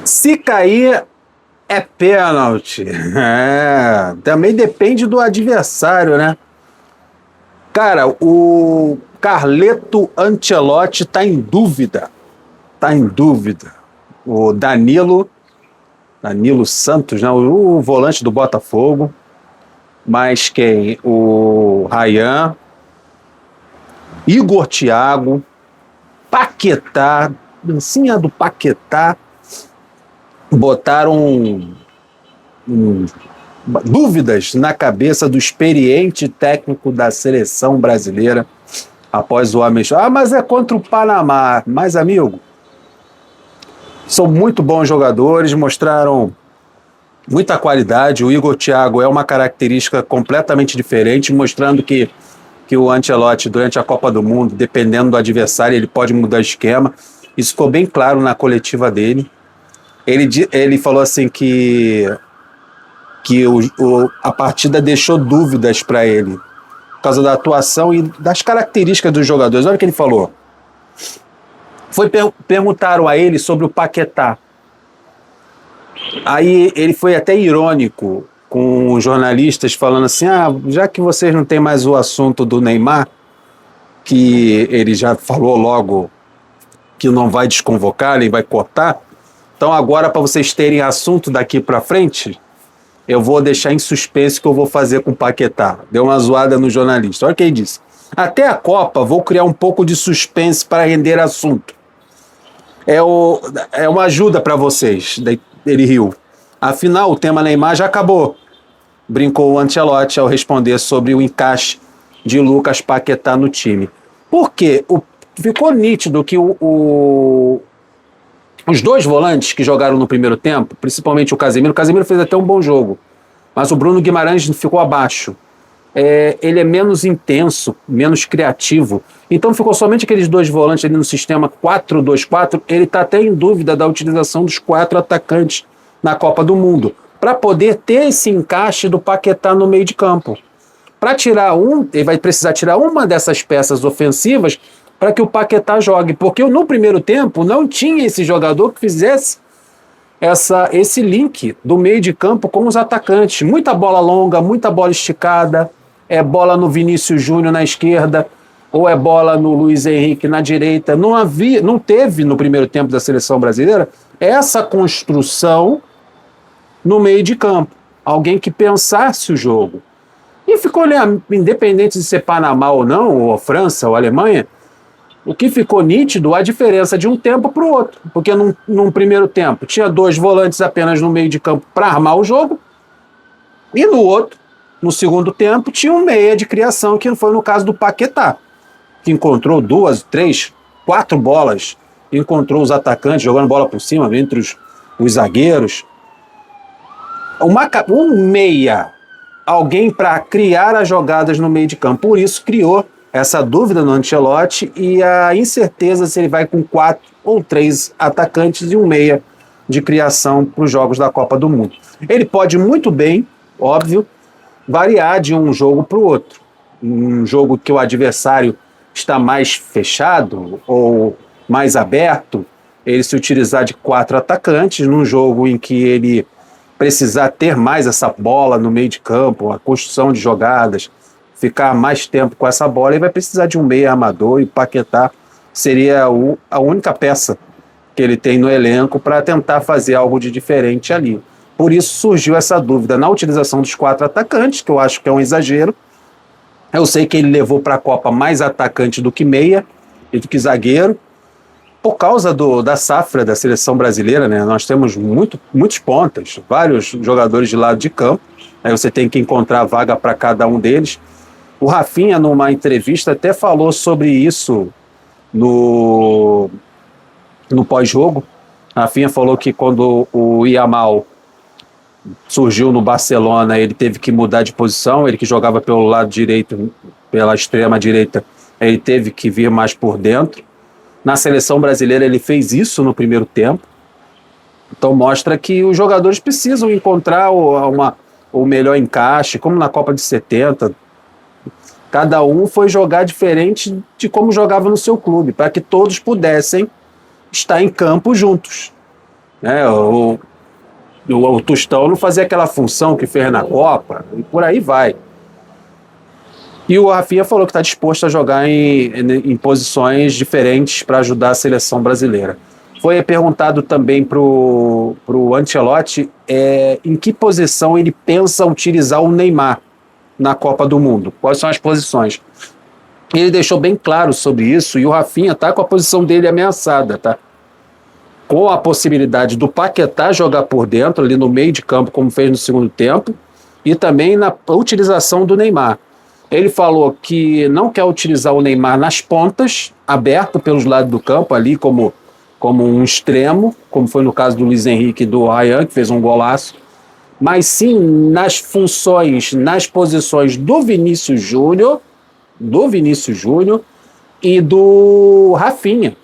Se cair, é pênalti. Também depende do adversário, né? Cara, o Carleto Ancelotti tá em dúvida. Tá em dúvida. O Danilo Santos, né? O volante do Botafogo. Mas quem? O Ryan, Igor Thiago, Paquetá, dancinha do Paquetá, botaram dúvidas na cabeça do experiente técnico da seleção brasileira após o homem. Mas é contra o Panamá. Mas, amigo, são muito bons jogadores, mostraram muita qualidade. O Igor Thiago é uma característica completamente diferente, mostrando que o Ancelotti, durante a Copa do Mundo, dependendo do adversário, ele pode mudar esquema. Isso ficou bem claro na coletiva dele. Ele falou assim que a partida deixou dúvidas para ele, por causa da atuação e das características dos jogadores. Olha o que ele falou. Perguntaram a ele sobre o Paquetá. Aí ele foi até irônico com os jornalistas, falando assim, já que vocês não têm mais o assunto do Neymar, que ele já falou logo que não vai desconvocar, ele vai cortar, então agora, para vocês terem assunto daqui para frente, eu vou deixar em suspense o que eu vou fazer com o Paquetá. Deu uma zoada no jornalista. Olha o que ele disse. Até a Copa, vou criar um pouco de suspense para render assunto. É uma ajuda para vocês. Ele riu. Afinal, o tema Neymar já acabou, brincou o Ancelotti ao responder sobre o encaixe de Lucas Paquetá no time. Por quê? Ficou nítido que os dois volantes que jogaram no primeiro tempo, principalmente o Casemiro fez até um bom jogo, mas o Bruno Guimarães ficou abaixo. Ele é menos intenso, menos criativo. Então ficou somente aqueles dois volantes ali no sistema 4-2-4. Ele está até em dúvida da utilização dos 4 atacantes na Copa do Mundo, para poder ter esse encaixe do Paquetá no meio de campo. Para tirar ele vai precisar tirar uma dessas peças ofensivas para que o Paquetá jogue, porque no primeiro tempo não tinha esse jogador que fizesse esse link do meio de campo com os atacantes. Muita bola longa, muita bola esticada, bola no Vinícius Júnior na esquerda, ou bola no Luiz Henrique na direita. Não teve no primeiro tempo da seleção brasileira essa construção no meio de campo. Alguém que pensasse o jogo. E ficou, independente de ser Panamá ou não, ou França ou Alemanha, o que ficou nítido a diferença de um tempo para o outro. Porque num primeiro tempo tinha 2 volantes apenas no meio de campo para armar o jogo, e no outro, no segundo tempo, tinha um meia de criação, que foi no caso do Paquetá, que encontrou 2, 3, 4 bolas, encontrou os atacantes jogando bola por cima, entre os zagueiros. Um meia, alguém para criar as jogadas no meio de campo. Por isso criou essa dúvida no Ancelotti e a incerteza se ele vai com 4 ou 3 atacantes e um meia de criação para os jogos da Copa do Mundo. Ele pode muito bem, óbvio, variar de um jogo para o outro. Um jogo que o adversário está mais fechado ou mais aberto, ele se utilizar de 4 atacantes. Num jogo em que ele precisar ter mais essa bola no meio de campo, a construção de jogadas, ficar mais tempo com essa bola, ele vai precisar de um meia armador, e o Paquetá seria a única peça que ele tem no elenco para tentar fazer algo de diferente ali. Por isso surgiu essa dúvida na utilização dos 4 atacantes, que eu acho que é um exagero. Eu sei que ele levou para a Copa mais atacante do que meia e do que zagueiro, por causa da safra da seleção brasileira, né? Nós temos muitos pontas, vários jogadores de lado de campo, aí você tem que encontrar vaga para cada um deles. O Rafinha, numa entrevista, até falou sobre isso no pós-jogo. Rafinha falou que quando o Yamal surgiu no Barcelona, ele teve que mudar de posição, ele que jogava pelo lado direito, pela extrema direita, ele teve que vir mais por dentro. Na seleção brasileira ele fez isso no primeiro tempo. Então mostra que os jogadores precisam encontrar o melhor encaixe, como na Copa de 70. Cada um foi jogar diferente de como jogava no seu clube, para que todos pudessem estar em campo juntos. né? O Tostão não fazia aquela função que fez na Copa, e por aí vai. E o Rafinha falou que está disposto a jogar em posições diferentes para ajudar a seleção brasileira. Foi perguntado também para o Ancelotti em que posição ele pensa utilizar o Neymar na Copa do Mundo. Quais são as posições? Ele deixou bem claro sobre isso, e o Rafinha está com a posição dele ameaçada, tá? Com a possibilidade do Paquetá jogar por dentro, ali no meio de campo, como fez no segundo tempo, e também na utilização do Neymar. Ele falou que não quer utilizar o Neymar nas pontas, aberto pelos lados do campo, ali como um extremo, como foi no caso do Luiz Henrique e do Ryan, que fez um golaço, mas sim nas funções, nas posições do Vinícius Júnior e do Rafinha.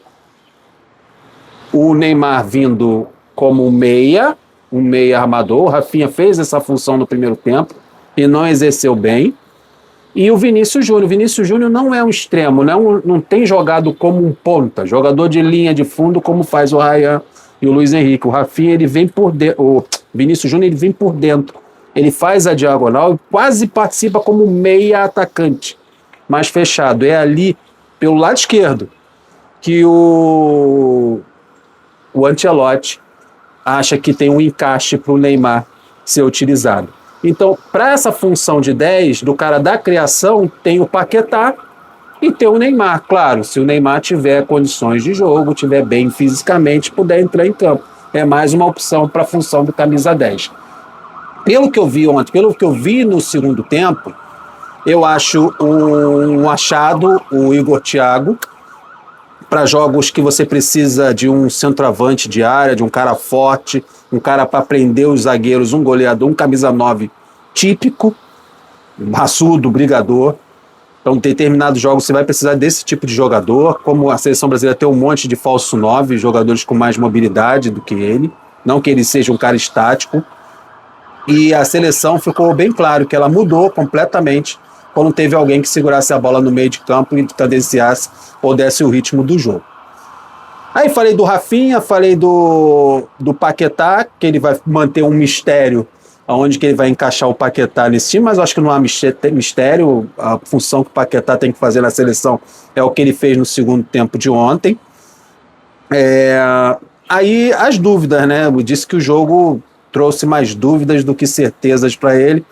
O Neymar vindo como um meia armador. O Rafinha fez essa função no primeiro tempo e não exerceu bem. E o Vinícius Júnior. O Vinícius Júnior não é um extremo, não tem jogado como um ponta, jogador de linha de fundo, como faz o Ryan e o Luiz Henrique. O Rafinha, ele vem por dentro. O Vinícius Júnior, ele vem por dentro. Ele faz a diagonal e quase participa como meia atacante, mais fechado. É ali, pelo lado esquerdo, que o Ancelotti acha que tem um encaixe para o Neymar ser utilizado. Então, para essa função de 10, do cara da criação, tem o Paquetá e tem o Neymar. Claro, se o Neymar tiver condições de jogo, tiver bem fisicamente, puder entrar em campo. É mais uma opção para a função do camisa 10. Pelo que eu vi ontem, pelo que eu vi no segundo tempo, eu acho um achado o Igor Thiago para jogos que você precisa de um centroavante de área, de um cara forte, um cara para prender os zagueiros, um goleador, um camisa 9 típico, raçudo, brigador. Então, em determinados jogos você vai precisar desse tipo de jogador, como a seleção brasileira tem um monte de falso 9, jogadores com mais mobilidade do que ele, não que ele seja um cara estático. E a seleção ficou bem claro que ela mudou completamente quando teve alguém que segurasse a bola no meio de campo e cadenciasse ou desse o ritmo do jogo. Aí falei do Rafinha, falei do Paquetá, que ele vai manter um mistério aonde que ele vai encaixar o Paquetá nesse time, mas eu acho que não há mistério. A função que o Paquetá tem que fazer na seleção é o que ele fez no segundo tempo de ontem. Aí as dúvidas, né? Eu disse que o jogo trouxe mais dúvidas do que certezas para ele,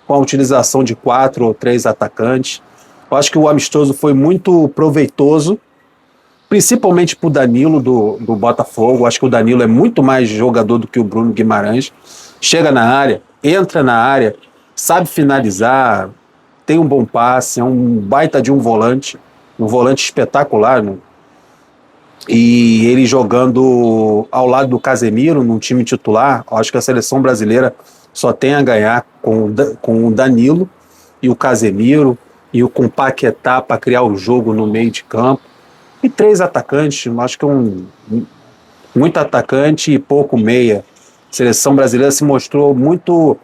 com a utilização de 4 ou 3 atacantes. Eu acho que o amistoso foi muito proveitoso, principalmente para o Danilo do Botafogo. Eu acho que o Danilo é muito mais jogador do que o Bruno Guimarães. Chega na área, entra na área, sabe finalizar, tem um bom passe, é um baita de um volante espetacular, né? E ele jogando ao lado do Casemiro, num time titular, eu acho que a seleção brasileira só tem a ganhar com o Danilo e o Casemiro e com o Paquetá para criar o jogo no meio de campo. E 3 atacantes, eu acho que muito atacante e pouco meia. A seleção brasileira se mostrou muito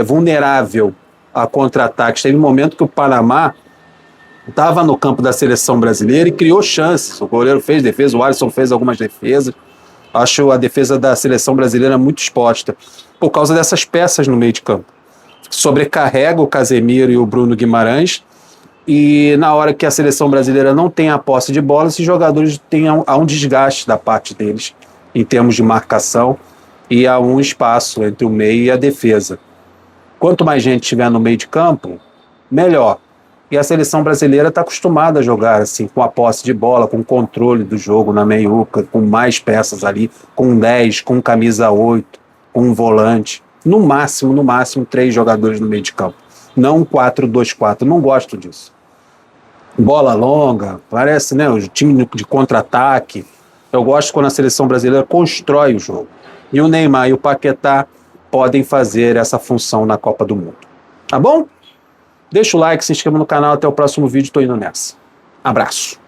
vulnerável a contra-ataques. Teve um momento que o Panamá estava no campo da seleção brasileira e criou chances. O goleiro fez defesa, o Alisson fez algumas defesas. Acho a defesa da seleção brasileira muito exposta por causa dessas peças no meio de campo. Sobrecarrega o Casemiro e o Bruno Guimarães, e na hora que a seleção brasileira não tem a posse de bola, esses jogadores há um desgaste da parte deles em termos de marcação, e há um espaço entre o meio e a defesa. Quanto mais gente tiver no meio de campo, melhor. E a seleção brasileira está acostumada a jogar assim, com a posse de bola, com o controle do jogo na meiuca, com mais peças ali, com 10, com camisa 8, com um volante. No máximo, 3 jogadores no meio de campo. Não um 4-2-4, não gosto disso. Bola longa, parece, né, o time de contra-ataque. Eu gosto quando a seleção brasileira constrói o jogo. E o Neymar e o Paquetá podem fazer essa função na Copa do Mundo. Tá bom? Deixa o like, se inscreva no canal, até o próximo vídeo, tô indo nessa. Abraço.